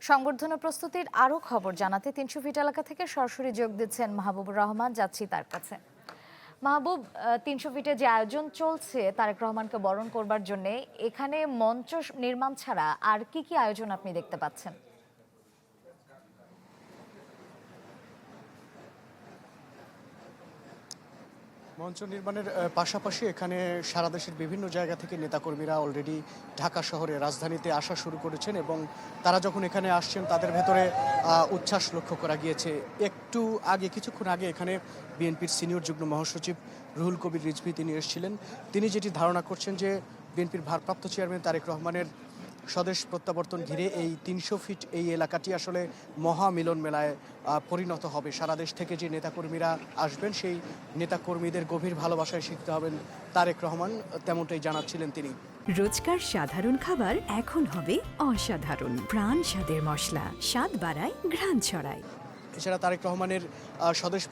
সংবর্ধনা প্রস্তুতির আরও খবর জানাতে ৩০০ ফিট এলাকা থেকে সরাসরি যোগ দিচ্ছেন মাহবুবুর রহমান। যাচ্ছি তার কাছে। মাহবুব, ৩০০ ফিটে যে আয়োজন চলছে তারেক রহমানকে বরণ করবার জন্য, এখানে মঞ্চ নির্মাণ ছাড়া আর কি কি আয়োজন আপনি দেখতে পাচ্ছেন? মঞ্চ নির্মাণের পাশাপাশি এখানে সারা দেশের বিভিন্ন জায়গা থেকে নেতাকর্মীরা অলরেডি ঢাকা শহরে রাজধানীতে আসা শুরু করেছেন এবং তারা যখন এখানে আসছেন তাদের ভেতরে উচ্ছ্বাস লক্ষ্য করা গিয়েছে। কিছুক্ষণ আগে এখানে বিএনপির সিনিয়র যুগ্ম মহাসচিব রুহুল কবির রিজভী তিনি এসেছিলেন। তিনি যেটি ধারণা করছেন যে বিএনপির ভারপ্রাপ্ত চেয়ারম্যান তারেক রহমানের স্বদেশ প্রত্যাবর্তন ঘিরে এই ৩০০ ফিট এই এলাকাটি আসলে মহামিলন মেলায় পরিণত হবে। সারা দেশ থেকে যে নেতাকর্মীরা আসবেন সেই নেতাকর্মীদের গভীর ভালোবাসায় শিখতে হবেন তারেক রহমান, তেমনটাই জানাচ্ছিলেন তিনি। রোজকার সাধারণ খাবার এখন হবে অসাধারণ। প্রাণ স্বাদের মশলা, স্বাদ বাড়ায়, ঘ্রাণ ছড়ায়। এছাড়া তারেক রহমানের স্বদেশ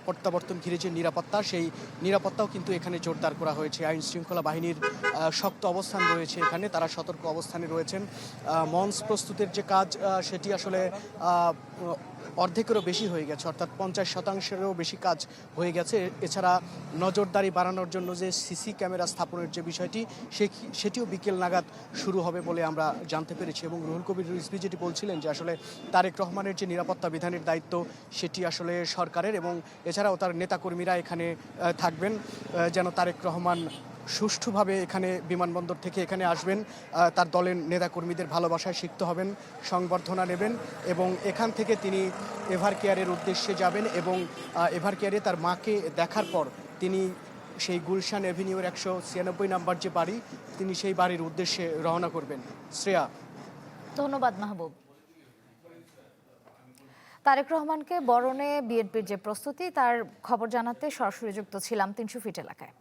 প্রত্যাবর্তন ঘিরে যে নিরাপত্তা, সেই নিরাপত্তাও কিন্তু এখানে জোরদার করা হয়েছে। আইন শৃঙ্খলা বাহিনীর শক্ত অবস্থান রয়েছে এখানে, তারা সতর্ক অবস্থানে রয়েছেন। মঞ্চ প্রস্তুতের যে কাজ সেটি আসলে অর্ধেকেরও বেশি হয়ে গেছে, অর্থাৎ 50%-ও বেশি কাজ হয়ে গেছে। এছাড়া নজরদারি বাড়ানোর জন্য যে সিসি ক্যামেরা স্থাপনের যে বিষয়টি সেটিও বিকেল নাগাদ শুরু হবে বলে আমরা জানতে পেরেছি। এবং রুহুল কবির রিজভী যেটি বলছিলেন যে আসলে তারেক রহমানের যে নিরাপত্তা বিধানের দায়িত্ব সেটি আসলে সরকারের, এবং এছাড়াও তার নেতাকর্মীরা এখানে থাকবেন যেন তারেক রহমান সুষ্ঠুভাবে এখানে বিমানবন্দর থেকে এখানে আসবেন, তার দলের নেতাকর্মীদের ভালোবাসায় সিক্ত হবেন, সংবর্ধনা নেবেন এবং এখান থেকে তিনি এভার কেয়ারের উদ্দেশ্যে যাবেন এবং এভার কেয়ারে তার মাকে দেখার পর তিনি সেই গুলশান এভিনিউর 196 নাম্বার যে বাড়ি, তিনি সেই বাড়ির উদ্দেশ্যে রওনা করবেন। শ্রেয়া। ধন্যবাদ মাহবুব। তারেক রহমানকে বরণে বিএনপির যে প্রস্তুতি তার খবর জানাতে সরাসরি যুক্ত ছিলাম ৩০০ ফিট এলাকায়।